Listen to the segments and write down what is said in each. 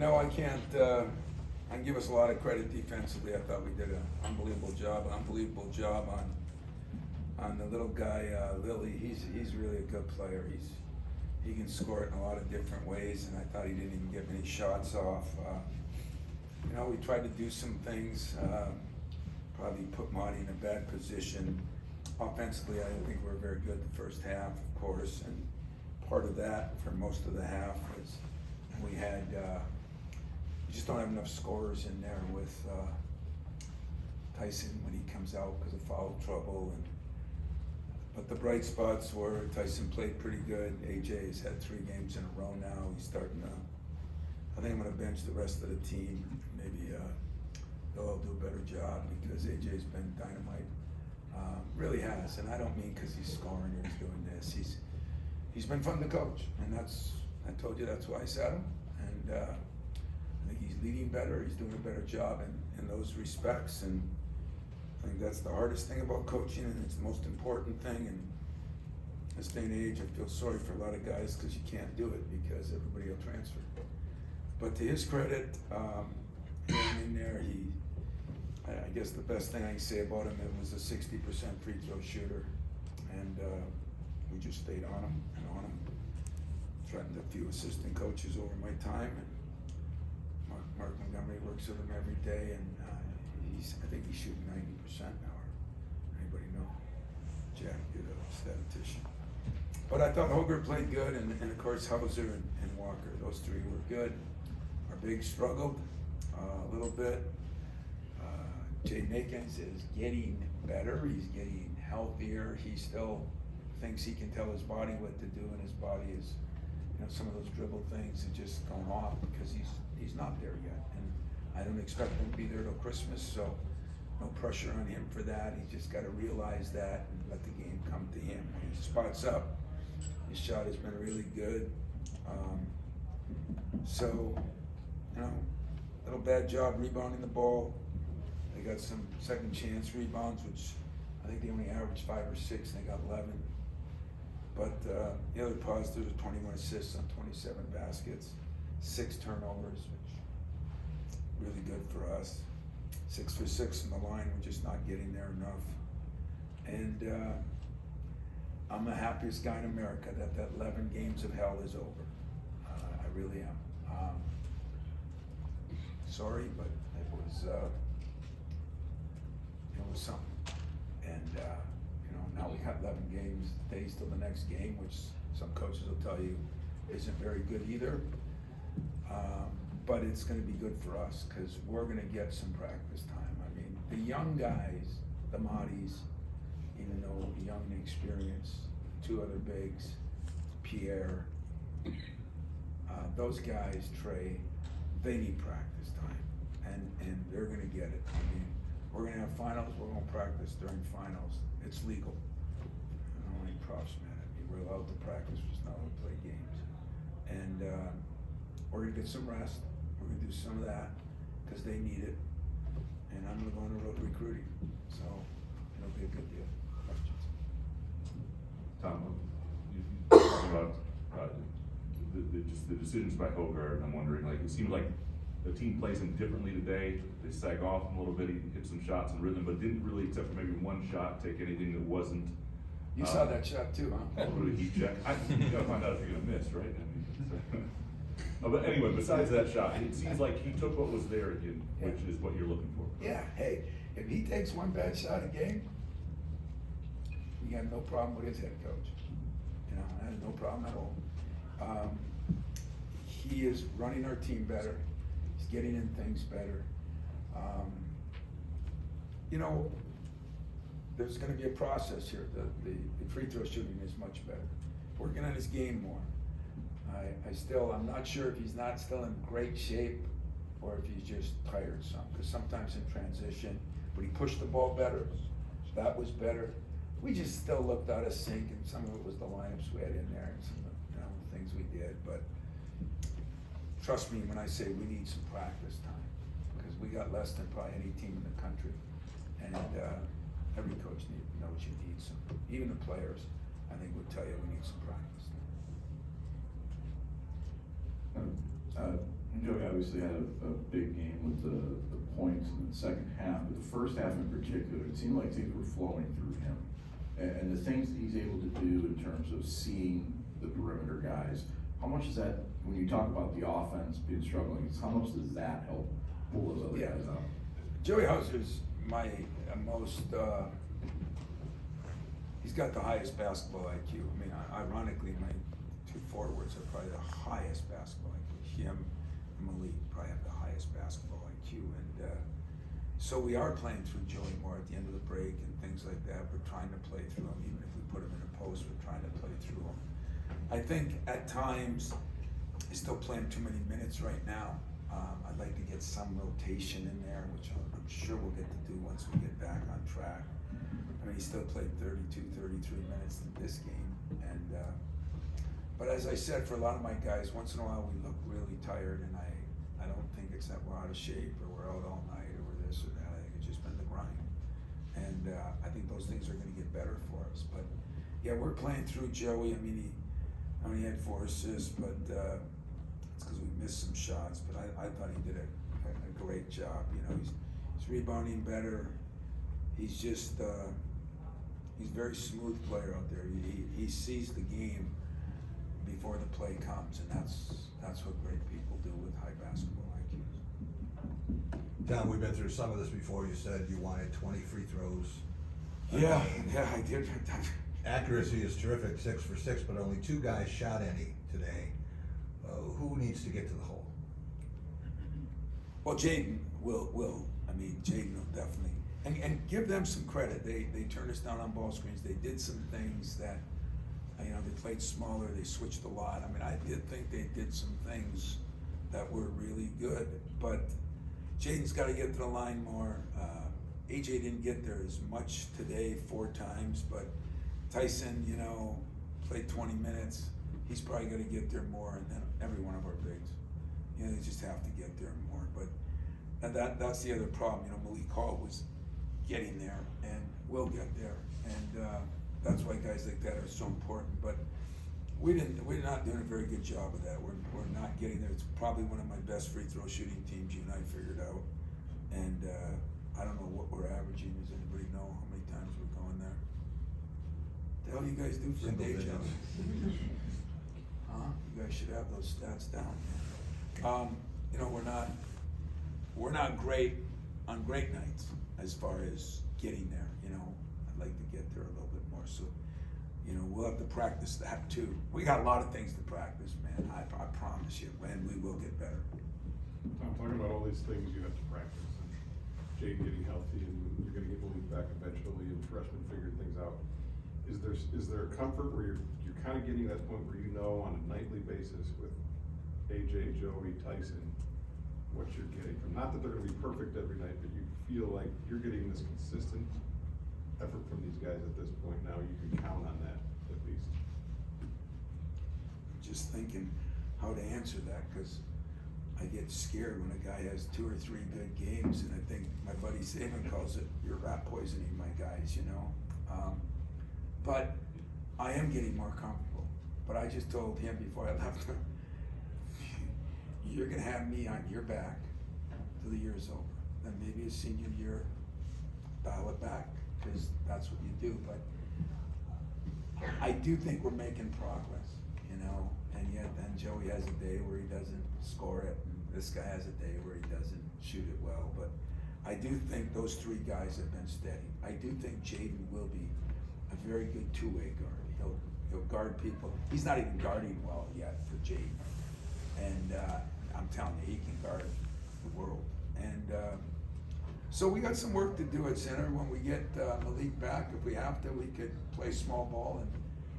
No, I can't. I can give us a lot of credit defensively. I thought we did an unbelievable job on the little guy Lilly. He's really a good player. He can score it in a lot of different ways, and I thought he didn't even get many shots off. We tried to do some things. Probably put Marty in a bad position. Offensively, I didn't think we were very good the first half, of course, and part of that for most of the half was we had. You just don't have enough scorers in there with Tyson when he comes out because of foul trouble. But the bright spots were Tyson played pretty good. AJ has had 3 games in a row now. He's starting to. I think I'm going to bench the rest of the team. Maybe they'll all do a better job because AJ's been dynamite. Really has, and I don't mean because he's scoring or he's doing this. He's been fun to coach, and I told you that's why I sat him. And I think he's leading better. He's doing a better job in those respects, and I think that's the hardest thing about coaching, and it's the most important thing. And in this day and age, I feel sorry for a lot of guys because you can't do it because everybody will transfer. But to his credit, in there, I guess the best thing I can say about him, it was a 60% free throw shooter, and we just stayed on him and on him. Threatened a few assistant coaches over my time, and Mark Montgomery works with him every day, and I think he's shooting 90% now. Or anybody know? Jack, you're the statistician. But I thought Hoger played good, and of course Hauser and Walker. Those 3 were good. Our big struggled a little bit. Jay Nakins is getting better. He's getting healthier. He still thinks he can tell his body what to do, and his body is, some of those dribble things are just going off because he's not there yet. And I don't expect him to be there till Christmas, so no pressure on him for that. He's just got to realize that and let the game come to him. When he spots up, his shot has been really good. Little bad job rebounding the ball. They got some second chance rebounds, which I think they only averaged 5 or 6, and they got 11. But the other positives are 21 assists on 27 baskets, 6 turnovers, which really good for us. 6 for 6 in the line, we're just not getting there enough. And I'm the happiest guy in America that 11 games of hell is over. I really am. Sorry, but it was something. And now we got 11 days till the next game, which some coaches will tell you isn't very good either. But it's going to be good for us because we're going to get some practice time. I mean, the young guys, the Mahdi's, even though young and experienced, 2 other bigs, Pierre, those guys, Trey, they need practice time, and they're going to get it. I mean, we're going to have finals. We're going to practice during finals. It's legal. I don't want any props, man. I mean, we're allowed to practice, we're just not allowed to play games. And we're going to get some rest. We're going to do some of that because they need it. And I'm going to go on the road recruiting. So it'll be a good deal. Questions? Tom, you talked about the decisions by Hogarth. I'm wondering, it seemed like the team plays him differently today. They sag off him a little bit. He hit some shots in rhythm, but didn't really, except for maybe one shot, take anything that wasn't. You saw that shot too, huh? A little bit of heat check. You gotta find out if you're gonna miss, right? But anyway, besides that shot, it seems like he took what was there again, which is what you're looking for. Yeah. Hey, if he takes one bad shot a game, we got no problem with his head coach. I have no problem at all. He is running our team better. He's getting in things better. There's going to be a process here. The free throw shooting is much better. Working on his game more. I'm not sure if he's not still in great shape or if he's just tired some. Because sometimes in transition, when he pushed the ball better, that was better. We just still looked out of sync, and some of it was the lineups we had in there and some of the things we did. But trust me when I say we need some practice time because we got less than probably any team in the country. And every coach knows you need some. Even the players, I think, would tell you we need some practice. Joey obviously had a big game with the points in the second half, but the first half in particular, it seemed like things were flowing through him. And the things that he's able to do in terms of seeing the perimeter guys, how much is that, when you talk about the offense being struggling, how much does that help pull those other guys out? Joey Hauser's my most, he's got the highest basketball IQ. I mean, ironically, my two forwards are probably the highest basketball IQ. Him and Malik probably have the highest basketball IQ. And so we are playing through Joey more at the end of the break and things like that. We're trying to play through him. Even if we put him in a post, we're trying to play through him. I think at times, he's still playing too many minutes right now. I'd like to get some rotation in there, which I'm sure we'll get to do once we get back on track. I mean, he still played 32, 33 minutes in this game. And but as I said, for a lot of my guys, once in a while we look really tired, and I don't think it's that we're out of shape or we're out all night or we're this or that. I think it's just been the grind. And I think those things are gonna get better for us. But yeah, we're playing through Joey. I mean, he had 4 assists, but it's because we missed some shots. But I thought he did a great job. You know, he's rebounding better. He's just he's a very smooth player out there. He sees the game before the play comes, and that's what great people do with high basketball IQs. Tom, we've been through some of this before. You said you wanted 20 free throws. Yeah, I did. Accuracy is terrific, 6 for 6, but only 2 guys shot any today. Who needs to get to the hole? Well, Jaden will. I mean, Jaden will definitely. And give them some credit. They turned us down on ball screens. They did some things that, you know, they played smaller. They switched a lot. I mean, I did think they did some things that were really good. But Jaden's got to get to the line more. AJ didn't get there as much today, 4 times, but Tyson, you know, played 20 minutes. He's probably going to get there more, and then every one of our bigs. You know, they just have to get there more. But that's the other problem. You know, Malik Hall was getting there and will get there, and that's why guys like that are so important. But we're not doing a very good job of that. We're not getting there. It's probably one of my best free throw shooting teams you and I figured out, and I don't know what we're averaging. Does anybody know how many times we're going there? The hell you guys do for a day job? Huh? You guys should have those stats down. You know, we're not great on great nights as far as getting there. You know, I'd like to get there a little bit more. So, you know, we'll have to practice that too. We got a lot of things to practice, man. I promise you, and we will get better. Tom, talking about all these things you have to practice, and Jaden getting healthy, and you're going to get Malik back eventually, and freshmen figuring things out. Is there a comfort where you're kind of getting that point where you know on a nightly basis with AJ, Joey, Tyson, what you're getting from? Not that they're going to be perfect every night, but you feel like you're getting this consistent effort from these guys at this point. Now you can count on that at least. Just thinking how to answer that, because I get scared when a guy has 2 or 3 good games, and I think my buddy Saban calls it, you're rat poisoning my guys, you know. But I am getting more comfortable. But I just told him before I left him, you're gonna have me on your back till the year's over. Then maybe a senior year, dial it back, because that's what you do. But I do think we're making progress, you know. And yet then Joey has a day where he doesn't score it, and this guy has a day where he doesn't shoot it well. But I do think those 3 guys have been steady. I do think Jaden will be a very good 2-way guard. He'll guard people. He's not even guarding well yet for Jaden. And I'm telling you, he can guard the world. And so we got some work to do at center. When we get Malik back, if we have to, we could play small ball and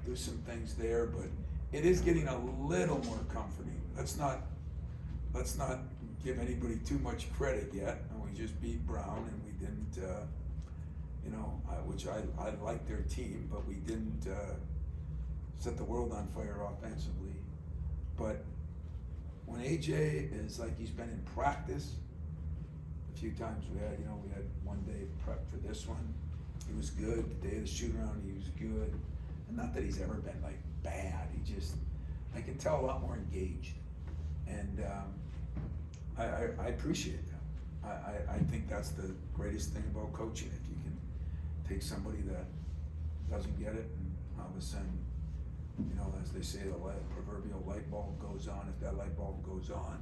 do some things there. But it is getting a little more comforting. Let's not give anybody too much credit yet. And we just beat Brown, and we didn't, you know, which I like their team, but we didn't set the world on fire offensively. But when AJ is like he's been in practice, a few times we had one day prep for this one. He was good. The day of the shoot around, he was good. And not that he's ever been like bad. He just, I can tell, a lot more engaged. And I appreciate that. I think that's the greatest thing about coaching, if you can take somebody that doesn't get it and all of a sudden, you know, as they say, the proverbial light bulb goes on. If that light bulb goes on,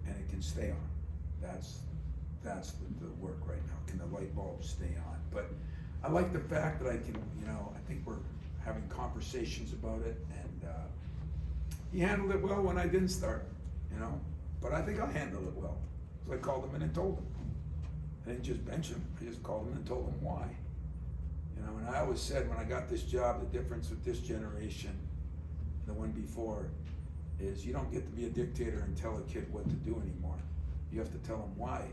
and it can stay on, that's the work right now. Can the light bulb stay on? But I like the fact that I can, you know, I think we're having conversations about it, and he handled it well when I didn't start, you know, but I think I handled it well. So I called him in and told him. I didn't just bench him, I just called him and told him why. You know, and I always said when I got this job, the difference with this generation, the one before, is you don't get to be a dictator and tell a kid what to do anymore. You have to tell him why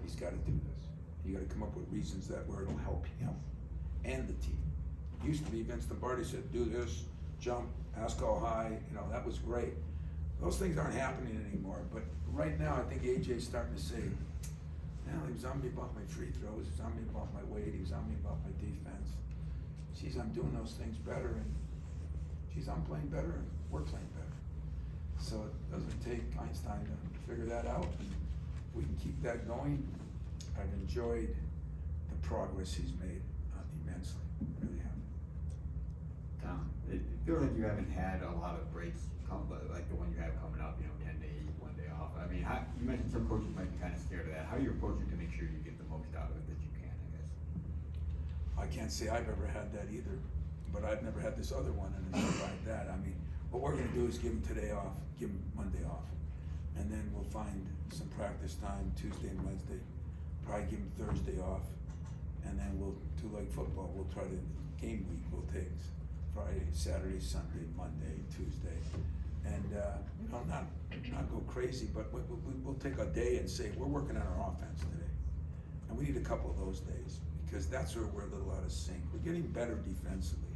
he's gotta do this. You gotta come up with reasons that where it'll help him and the team. Used to be Vince Lombardi said, do this, jump, ask how high, you know, that was great. Those things aren't happening anymore, but right now I think AJ's starting to say, well, he was on me about my free throws, he was on me about my weight, he was on me about my defense. Geez, I'm doing those things better, and geez, I'm playing better, and we're playing better. So it doesn't take Einstein to figure that out, and we can keep that going. I've enjoyed the progress he's made immensely, really have. Tom, it feels like you haven't had a lot of breaks, like the one you have coming up, you know, 10 days, 1 day off. I mean, you mentioned some coaches might be kind of scared of that. How do you approach it to make sure you get the most out of it that you can, I guess? I can't say I've ever had that either, but I've never had this other one, and it's not like that. I mean, what we're gonna do is give him today off, give him Monday off, and then we'll find some practice time Tuesday and Wednesday, probably give him Thursday off, and then we'll do like football. We'll try to, game week we'll take Friday, Saturday, Sunday, Monday, Tuesday, and you know, not go crazy, but we'll take a day and say we're working on our offense today, and we need a couple of those days because that's where we're a little out of sync. We're getting better defensively.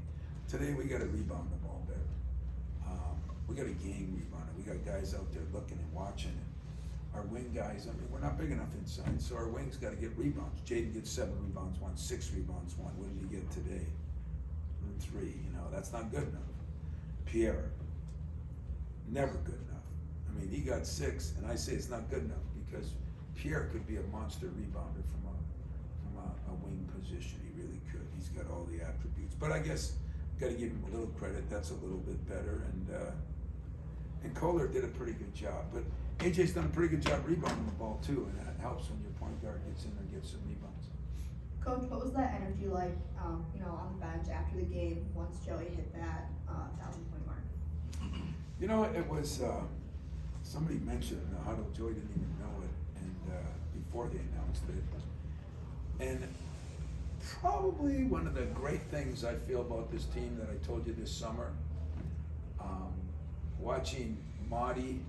Today we got to rebound the ball better. We got a game rebounder. We got guys out there looking and watching it. Our wing guys, I mean, we're not big enough inside, so our wings got to get rebounds. Jaden gets 7 rebounds, 6 rebounds, 1. What did he get today? 3. You know, that's not good enough. Pierre, never good enough. I mean, he got 6, and I say it's not good enough because Pierre could be a monster rebounder from a wing position. He really could. He's got all the attributes. But I guess got to give him a little credit. That's a little bit better. And Kohler did a pretty good job. But AJ's done a pretty good job rebounding the ball too, and that helps when your point guard gets in there and gets some rebounds. Coach, what was that energy like, you know, on the bench after the game once Joey hit that 1,000-point mark? You know, it was, somebody mentioned in the huddle, Joey didn't even know it, and before they announced it. And probably one of the great things I feel about this team that I told you this summer, watching Marty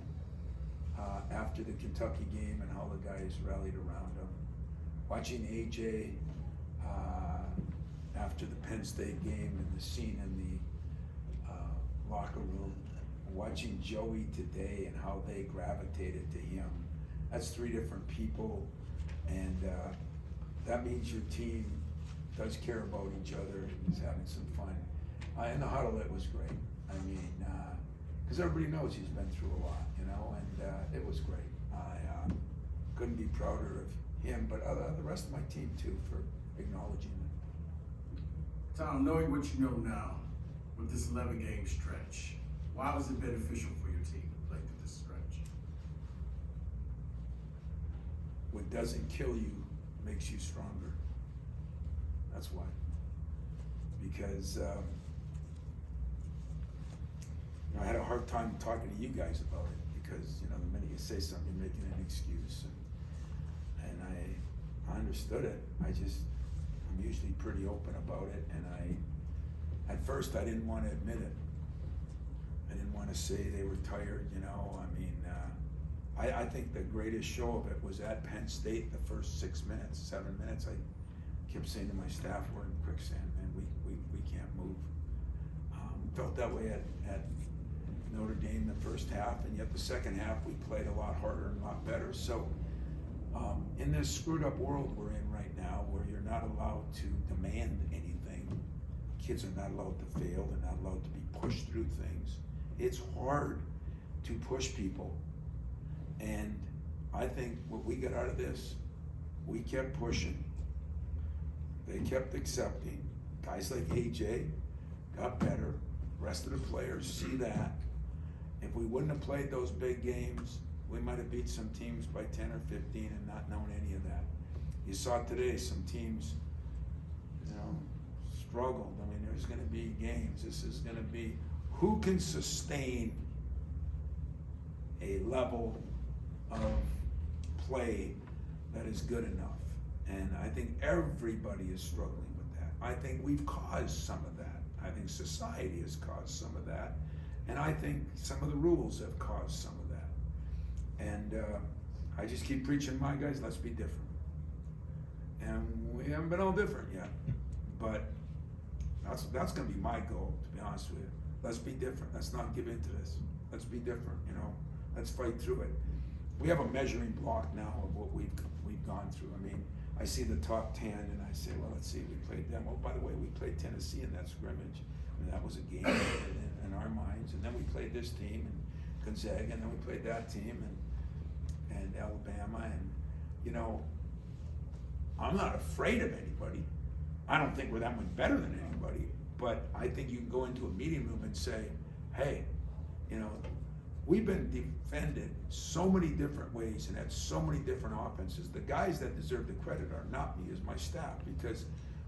after the Kentucky game and how the guys rallied around him, watching AJ after the Penn State game and the scene in the locker room, watching Joey today and how they gravitated to him. That's 3 different people, and that means your team does care about each other and is having some fun. In the huddle, it was great. I mean, because everybody knows he's been through a lot, you know, and it was great. I couldn't be prouder of him, but the rest of my team too for acknowledging it. Tom, knowing what you know now, with this 11-game stretch, why was it beneficial for your team to play through this stretch? What doesn't kill you makes you stronger. That's why. Because you know, I had a hard time talking to you guys about it because, you know, the minute you say something, you're making an excuse. And I understood it. I'm usually pretty open about it. And at first I didn't want to admit it. I didn't want to say they were tired, you know. I mean, I think the greatest show of it was at Penn State, the first 6 minutes, 7 minutes. I kept saying to my staff, we're in quicksand, man, we can't move. Felt that way at Notre Dame the first half, and yet the second half we played a lot harder and a lot better. So in this screwed up world we're in right now, where you're not allowed to demand anything, kids are not allowed to fail, they're not allowed to be pushed through things. It's hard to push people And I think what we got out of this, we kept pushing. They kept accepting. Guys like AJ got better. Rest of the players see that. If we wouldn't have played those big games, we might have beat some teams by 10 or 15 and not known any of that. You saw today some teams, struggled. I mean, there's gonna be games. This is gonna be, who can sustain a level of play that is good enough? And I think everybody is struggling with that. I think we've caused some of that. I think society has caused some of that. And I think some of the rules have caused some of that. And I just keep preaching, my guys, let's be different. And we haven't been all different yet. But that's gonna be my goal, to be honest with you. Let's be different. Let's not give in to this. Let's be different, Let's fight through it. We have a measuring block now of what we've gone through. I mean, I see the top 10 and I say, well, let's see, we played them. Oh, by the way, we played Tennessee in that scrimmage. I mean, that was a game in our minds. And then we played this team and Gonzaga, and then we played that team and Alabama. And, I'm not afraid of anybody. I don't think we're that much better than anybody. But I think you can go into a meeting room and say, hey, we've been defended so many different ways and had so many different offenses. The guys that deserve the credit are not me, as my staff, because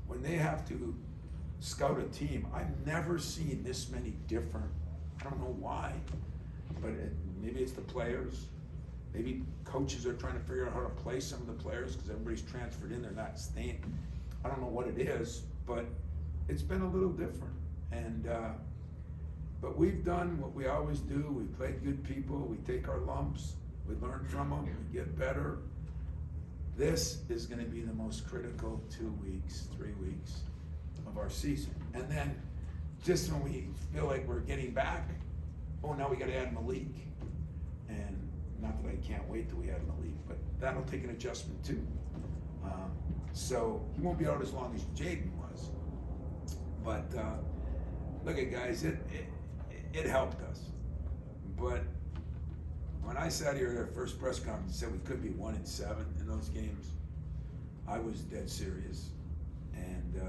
when they have to scout a team, I've never seen this many different, I don't know why, but maybe it's the players. Maybe coaches are trying to figure out how to play some of the players because everybody's transferred in, they're not staying. I don't know what it is, but it's been a little different. And, but we've done what we always do. We played good people. We take our lumps. We learn from them. We get better. This is going to be the most critical 2 weeks, 3 weeks of our season. And then just when we feel like we're getting back, now we got to add Malik. And not that I can't wait till we add Malik, but that'll take an adjustment too. So he won't be out as long as Jaden was. But look at guys, it helped us. But when I sat here at our first press conference and said we could be 1-7 in those games, I was dead serious. And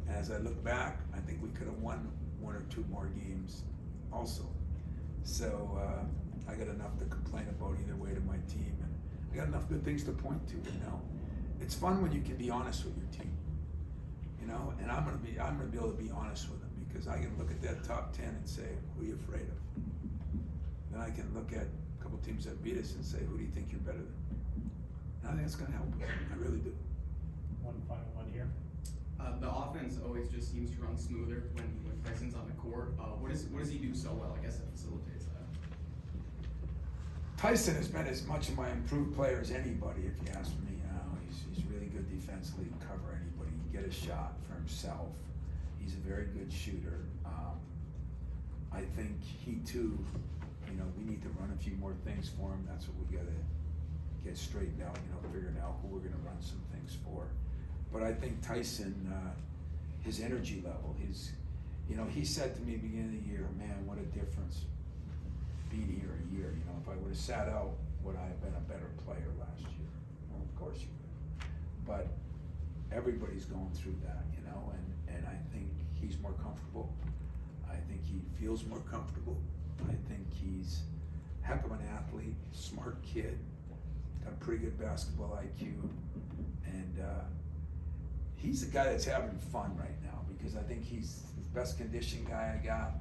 as I look back, I think we could have won 1 or 2 more games also. So I got enough to complain about either way to my team, and I got enough good things to point to. It's fun when you can be honest with your team. And I'm gonna be able to be honest with them, because I can look at that top 10 and say, who are you afraid of? Then I can look at a couple teams that beat us and say, who do you think you're better than? And I think that's gonna help us. I really do. One final one here. The offense always just seems to run smoother when Tyson's on the court. What does he do so well? I guess that facilitates that. Tyson has been as much of my improved player as anybody, if you ask me. He's really good defensively, can cover anybody, he can get a shot for himself. He's a very good shooter. I think he too, we need to run a few more things for him. That's what we gotta get straightened out, figuring out who we're gonna run some things for. But I think Tyson, his energy level, he said to me at the beginning of the year, man, what a difference being here a year. If I would have sat out, would I have been a better player last year? Well, of course you would. But everybody's going through that, and I think he's more comfortable. I think he feels more comfortable. I think he's a heck of an athlete, smart kid, got a pretty good basketball IQ, and he's the guy that's having fun right now, because I think he's the best conditioned guy I got,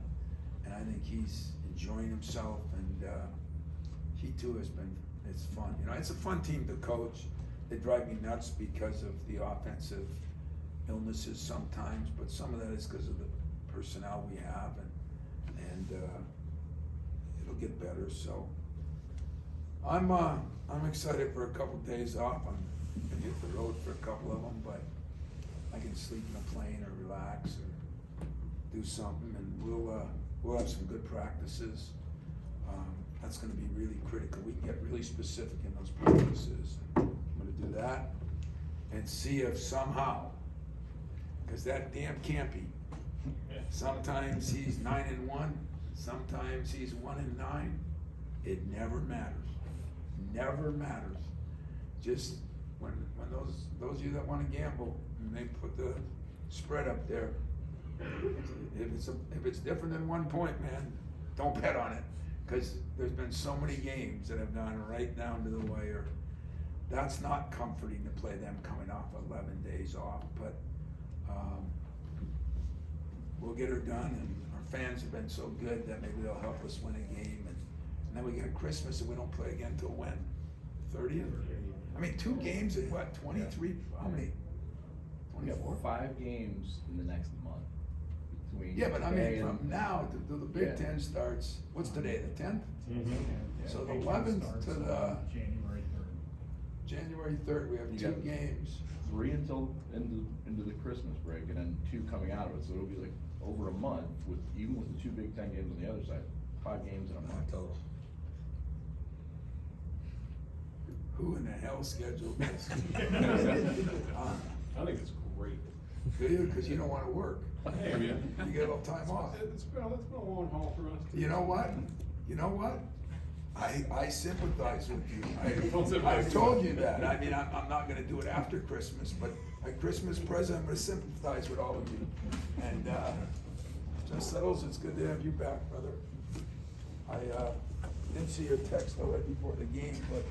and I think he's enjoying himself, and he too it's fun. It's a fun team to coach. They drive me nuts because of the offensive illnesses sometimes, but some of that is because of the personnel we have, and it'll get better. So I'm excited for a couple of days off. I'm gonna hit the road for a couple of them, but I can sleep in a plane or relax or do something, and we'll have some good practices. That's going to be really critical. We can get really specific in those practices. I'm going to do that and see if somehow, because that damn Campy, sometimes he's 9-1, sometimes he's 1-9, It never matters. Never matters. Just when those of you that wanna gamble, and they put the spread up there, if it's different than 1 point, man, don't bet on it. Cause there's been so many games that have gone right down to the wire. That's not comforting to play them coming off 11 days off, but, we'll get her done, and our fans have been so good that maybe they'll help us win a game, and then we got Christmas and we don't play again till when? 30th? I mean, 2 games in what, 23, how many? We got 24? 5 games in the next month between. Yeah, but I today mean, and- from now to the Big Yeah. Ten starts, what's today, the 10th? Yeah. So the Big Ten 11th starts to on the January 3rd. January 3rd, we have You 2 got- games. 3 until into the Christmas break, and then 2 coming out of it, so it'll be like over a month with, even with the 2 Big Ten games on the other side, 5 games in a month. Total. Who in the hell scheduled this? I think it's great. Do you? Cause you don't wanna work. Hey, man. You get a little time off. It's been a long haul for us. You know what? You know what? I sympathize with you. Don't sympathize I've with told me. you that. I mean, I'm not gonna do it after Christmas, but at Christmas present, I'm gonna sympathize with all of you. And, just settles, it's good to have you back, brother. I, didn't see your text though right before the game, but,